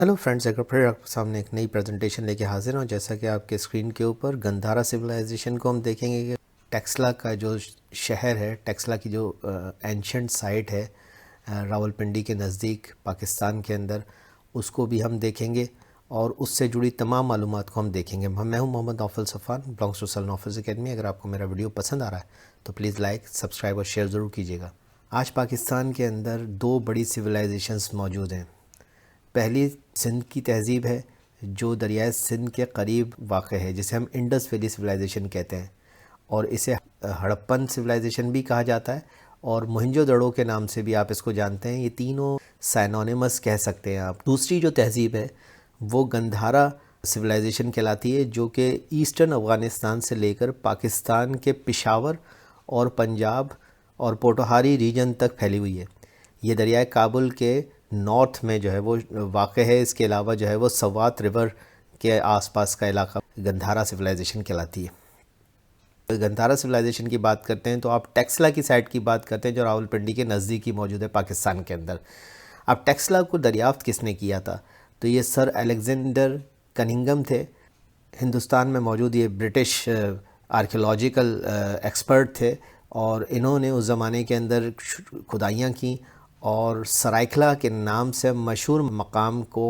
Hello friends, एक बार फिर आपके सामने एक नई प्रेजेंटेशन लेके हाजिर हूँ। जैसा कि आपके स्क्रीन के ऊपर गंधारा सिविलाइजेशन को हम देखेंगे कि टेक्सला का जो शहर है, टेक्सला की जो एंशंट साइट है रावलपिंडी के नज़दीक पाकिस्तान के अंदर, उसको भी हम देखेंगे और उससे जुड़ी तमाम मालूमात को हम देखेंगे। मैं हूँ Mohammad Naufal Safan, belongs to सल नौफल्स अकेडमी। अगर आपको मेरा वीडियो पसंद आ रहा है तो प्लीज़ लाइक, सब्सक्राइब और शेयर ज़रूर कीजिएगा। आज पाकिस्तान के अंदर दो बड़ी सिविलाइजेशंस मौजूद हैं। पहली सिंध की तहज़ीब है जो दरियाए सिंध के करीब वाक़ है, जिसे हम इंडस वैली सिविलाइजेशन कहते हैं, और इसे हड़प्पन सिविलाइजेशन भी कहा जाता है और मोहनजोदड़ो के नाम से भी आप इसको जानते हैं। ये तीनों साइनोनिमस कह सकते हैं आप। दूसरी जो तहज़ीब है वो गंधारा सिविलाइजेशन कहलाती है, जो कि ईस्टर्न अफ़गानिस्तान से लेकर पाकिस्तान के पेशावर और पंजाब और पोटोहारी रीजन तक फैली हुई है। ये दरियाए काबुल के नॉर्थ में जो है वो वाक़ है। इसके अलावा जो है वो सवात रिवर के आसपास का इलाका गंधारा सिविलाइजेशन कहलाती है। गंधारा सिविलाइजेशन की बात करते हैं तो आप टेक्सला की साइट की बात करते हैं, जो रावलपिंडी के नज़दीक ही मौजूद है पाकिस्तान के अंदर। अब टेक्सला को दरियाफ्त किसने किया था? तो ये सर अलेक्जेंडर कनिंगम थे। हिंदुस्तान में मौजूद ये ब्रिटिश आर्कियोलॉजिकल एक्सपर्ट थे और इन्होंने उस ज़माने के अंदर खुदाइयाँ की और सराइखला के नाम से मशहूर मकाम को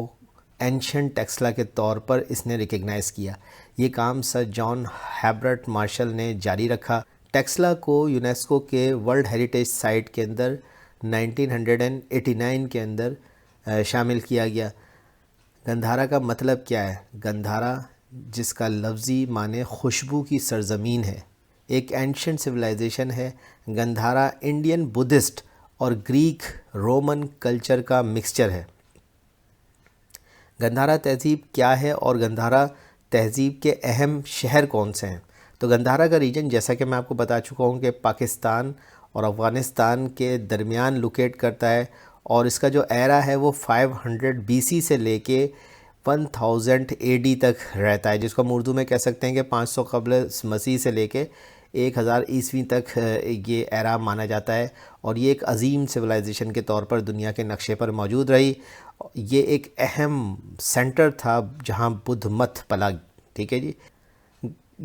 एंशंट टेक्सला के तौर पर इसने रिकग्नाइज़ किया। ये काम सर जॉन हैब्रट मार्शल ने जारी रखा। टेक्सला को यूनेस्को के वर्ल्ड हेरिटेज साइट के अंदर 1989 के अंदर शामिल किया गया। गंधारा का मतलब क्या है? गंधारा, जिसका लफ्ज़ी माने खुशबू की सरज़मीन है, एक एंशंट सिविलाइजेशन है। गंधारा इंडियन, बुद्धिस्ट और ग्रीक रोमन कल्चर का मिक्सचर है। गंधारा तहज़ीब क्या है और गंधारा तहज़ीब के अहम शहर कौन से हैं? तो गंधारा का रीजन, जैसा कि मैं आपको बता चुका हूँ, कि पाकिस्तान और अफ़गानिस्तान के दरमियान लोकेट करता है और इसका जो एरा है वो 500 BC से लेके 1000 AD तक रहता है, जिसको हम उर्दू में कह सकते हैं कि 500 क़ब्ल मसीह से लेके 1000 ईस्वी तक ये एरा माना जाता है। और ये एक अजीम सिविलाइजेशन के तौर पर दुनिया के नक्शे पर मौजूद रही। ये एक अहम सेंटर था जहाँ बुद्ध मत पला। ठीक है जी।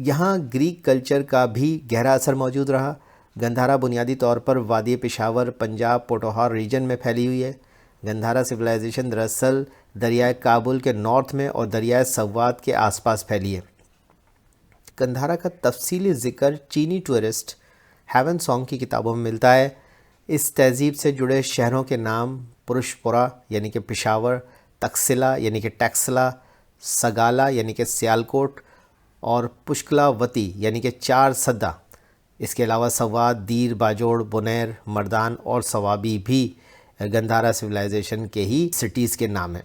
यहाँ ग्रीक कल्चर का भी गहरा असर मौजूद रहा। गंधारा बुनियादी तौर पर वादी पेशावर, पंजाब, पोटोहार रीजन में फैली हुई है। गंधारा सिविलाइजेशन दरअसल दरियाए काबुल के नॉर्थ में और दरियाए सवात के आसपास फैली है। गंधारा का तफसीली ज़िक्र चीनी टूरिस्ट हेवन सॉन्ग की किताबों में मिलता है। इस तहज़ीब से जुड़े शहरों के नाम पुरुषपुरा यानी कि पेशावर, तक्सिला यानी कि टेक्सला, सगाला यानी कि सियालकोट और पुष्कलावती यानी कि चार सद्दा। इसके अलावा सवात, दीर, बाजोड़, बुनैर, मर्दान और सवाबी भी गंधारा सिविलाइजेशन के ही सिटीज़ के नाम हैं।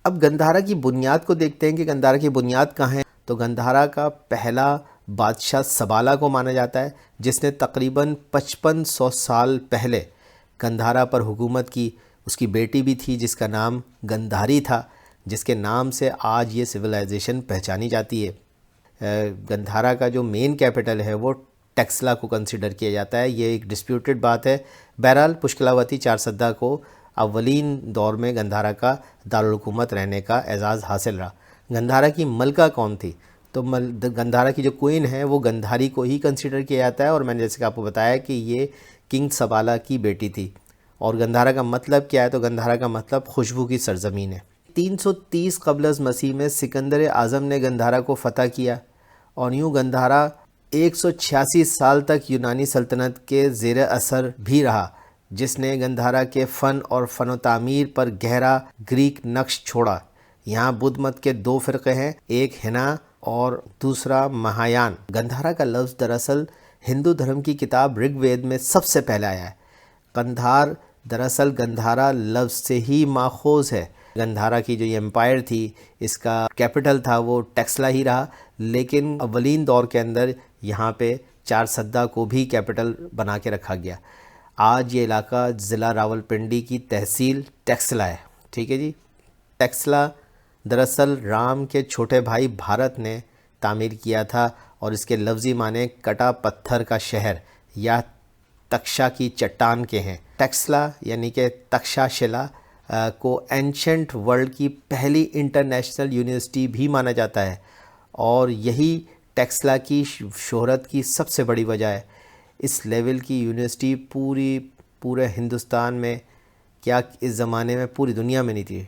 अब गंधारा की बुनियाद को देखते हैं कि गंधारा की बुनियाद कहाँ है। तो गंधारा का पहला बादशाह सबाला को माना जाता है, जिसने तकरीबन 5500 साल पहले गंधारा पर हुकूमत की। उसकी बेटी भी थी जिसका नाम गंधारी था, जिसके नाम से आज ये सिविलाइजेशन पहचानी जाती है। गंधारा का जो मेन कैपिटल है वो टेक्सला को कंसिडर किया जाता है। ये एक डिस्प्यूटेड बात है। बहरहाल पुष्कलावती चारसद्दा को अव्वलीन दौर में गंधारा का दारुल हुकूमत रहने का एजाज़ हासिल रहा। गंधारा की मलका कौन थी? तो गंधारा की जो क्वीन है वो गंधारी को ही कंसिडर किया जाता है और मैंने जैसे कि आपको बताया कि ये किंग सबाला की बेटी थी। और गंधारा का मतलब क्या है? तो गंधारा का मतलब खुशबू की सरज़मीन है। 330 क़ब्ल मसीह में सिकंदर आज़म ने गंधारा को फ़तह किया और यूँ गंधारा 186 साल तक यूनानी सल्तनत के ज़ेर असर भी रहा, जिसने गंधारा के फ़न और फ़न तामीर पर गहरा ग्रीक नक्श छोड़ा। यहाँ बुद्ध मत के दो फ़िरक़े हैं, एक हिना और दूसरा महायान। गंधारा का लफ्ज़ दरअसल हिंदू धर्म की किताब ऋग्वेद में सबसे पहले आया है। कंधार दरअसल गंधारा लफ्ज़ से ही माखूज़ है। गंधारा की जो ये एम्पायर थी, इसका कैपिटल था वो टेक्सला ही रहा, लेकिन अव्वलीन दौर के अंदर यहाँ पे चारसद्दा को भी कैपिटल बना के रखा गया। आज ये इलाका ज़िला रावलपिंडी की तहसील टेक्सला है। ठीक है जी। टेक्सला दरअसल राम के छोटे भाई भारत ने तामीर किया था और इसके लफ्ज़ी माने कटा पत्थर का शहर या तक्षा की चट्टान के हैं। टेक्सला यानी कि तक्षा शिला کو اینشنٹ ورلڈ کی پہلی انٹرنیشنل یونیورسٹی بھی مانا جاتا ہے، اور یہی ٹیکسلا کی شہرت کی سب سے بڑی وجہ ہے۔ اس لیول کی یونیورسٹی پورے ہندوستان میں، کیا اس زمانے میں پوری دنیا میں نہیں تھی۔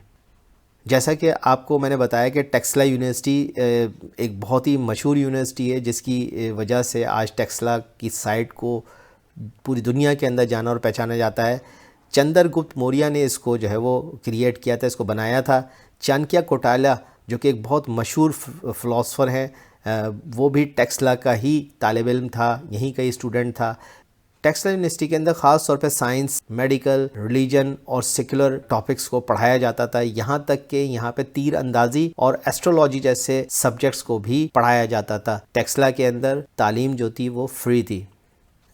جیسا کہ آپ کو میں نے بتایا کہ ٹیکسلا یونیورسٹی ایک بہت ہی مشہور یونیورسٹی ہے، جس کی وجہ سے آج ٹیکسلا کی سائٹ کو پوری دنیا کے اندر جانا اور پہچانا جاتا ہے۔ چندر گپت موریہ نے اس کو جو ہے وہ کریٹ کیا تھا، اس کو بنایا تھا۔ چانکیہ کوٹالہ جو کہ ایک بہت مشہور فلاسفر ہیں، وہ بھی ٹیکسلا کا ہی طالب علم تھا، یہیں کا ہی اسٹوڈنٹ تھا۔ ٹیکسلا یونیورسٹی کے اندر خاص طور پہ سائنس، میڈیکل، ریلیجن اور سیکولر ٹاپکس کو پڑھایا جاتا تھا، یہاں تک کہ یہاں پہ تیر اندازی اور ایسٹرولوجی جیسے سبجیکٹس کو بھی پڑھایا جاتا تھا۔ ٹیکسلا کے اندر تعلیم جو تھی وہ فری تھی۔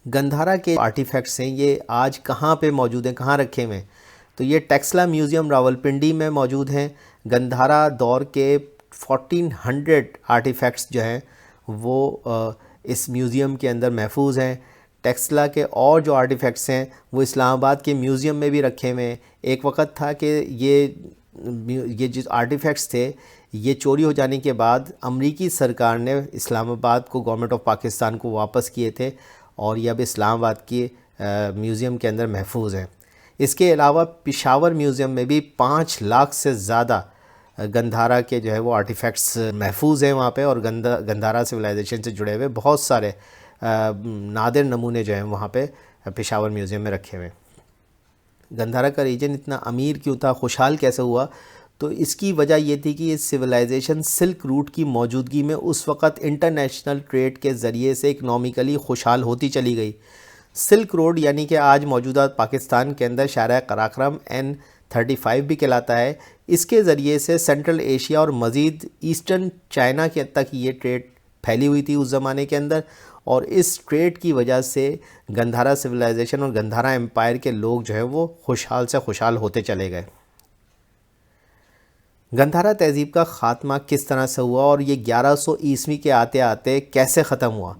گندھارا کے آرٹیفیکٹس ہیں، یہ آج کہاں پہ موجود ہیں، کہاں رکھے ہوئے ہیں؟ تو یہ ٹیکسلا میوزیم راولپنڈی میں موجود ہیں۔ گندھارا دور کے 1400 آرٹیفیکٹس جو ہیں وہ اس میوزیم کے اندر محفوظ ہیں۔ ٹیکسلا کے اور جو آرٹیفیکٹس ہیں وہ اسلام آباد کے میوزیم میں بھی رکھے ہوئے ہیں۔ ایک وقت تھا کہ یہ جو آرٹیفیکٹس تھے یہ چوری ہو جانے کے بعد امریکی سرکار نے اسلام آباد کو، گورنمنٹ آف پاکستان کو واپس کیے تھے، اور یہ اب اسلام آباد کے میوزیم کے اندر محفوظ ہیں۔ اس کے علاوہ پشاور میوزیم میں بھی 5 لاکھ سے زیادہ گندھارا کے جو ہے وہ آرٹیفیکٹس محفوظ ہیں وہاں پہ، اور گندھارا سویلائزیشن سے جڑے ہوئے بہت سارے نادر نمونے جو ہیں وہاں پہ پشاور میوزیم میں رکھے ہوئے ہیں۔ گندھارا کا ریجن اتنا امیر کیوں تھا، خوشحال کیسے ہوا؟ تو اس کی وجہ یہ تھی کہ یہ سویلائزیشن سلک روٹ کی موجودگی میں اس وقت انٹرنیشنل ٹریڈ کے ذریعے سے اکنامیکلی خوشحال ہوتی چلی گئی۔ سلک روڈ یعنی کہ آج موجودہ پاکستان کے اندر شاہراہ قراقرم N35 بھی کہلاتا ہے، اس کے ذریعے سے سینٹرل ایشیا اور مزید ایسٹرن چائنا کے تک یہ ٹریڈ پھیلی ہوئی تھی اس زمانے کے اندر، اور اس ٹریڈ کی وجہ سے گندھارا سویلائزیشن اور گندھارا امپائر کے لوگ جو ہیں وہ خوشحال سے خوشحال ہوتے چلے گئے۔ گندھارا تہذیب کا خاتمہ کس طرح سے ہوا اور یہ 1100 عیسوی کے آتے آتے کیسے ختم ہوا؟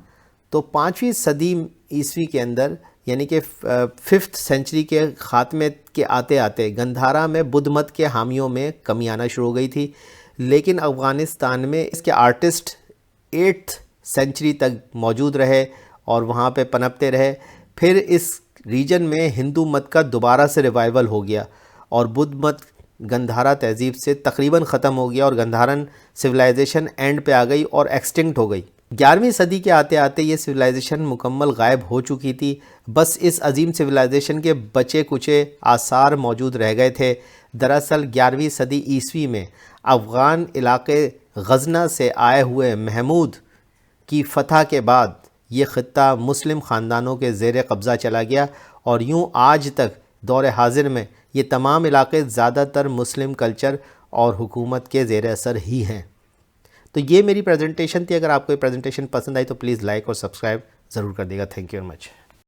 تو 5ویں صدی عیسوی کے اندر یعنی کہ 5th سینچری کے خاتمے کے آتے آتے گندھارا میں بدھ مت کے حامیوں میں کمی آنا شروع ہو گئی تھی، لیکن افغانستان میں اس کے آرٹسٹ 8th سینچری تک موجود رہے اور وہاں پہ پنپتے رہے۔ پھر اس ریجن میں ہندو مت کا دوبارہ سے ریوائیول ہو گیا اور بدھ مت گندھارا تہذیب سے تقریباً ختم ہو گیا، اور گندھارن سویلائزیشن اینڈ پہ آ گئی اور ایکسٹنکٹ ہو گئی۔ 11ویں صدی کے آتے آتے یہ سویلائزیشن مکمل غائب ہو چکی تھی، بس اس عظیم سویلائزیشن کے بچے کچے آثار موجود رہ گئے تھے۔ دراصل 11ویں صدی عیسوی میں افغان علاقے غزنہ سے آئے ہوئے محمود کی فتح کے بعد یہ خطہ مسلم خاندانوں کے زیر قبضہ چلا گیا، اور یوں آج تک دور حاضر میں یہ تمام علاقے زیادہ تر مسلم کلچر اور حکومت کے زیر اثر ہی ہیں۔ تو یہ میری پریزنٹیشن تھی۔ اگر آپ کو یہ پریزنٹیشن پسند آئی تو پلیز لائک اور سبسکرائب ضرور کر دیے گا۔ Thank you very much.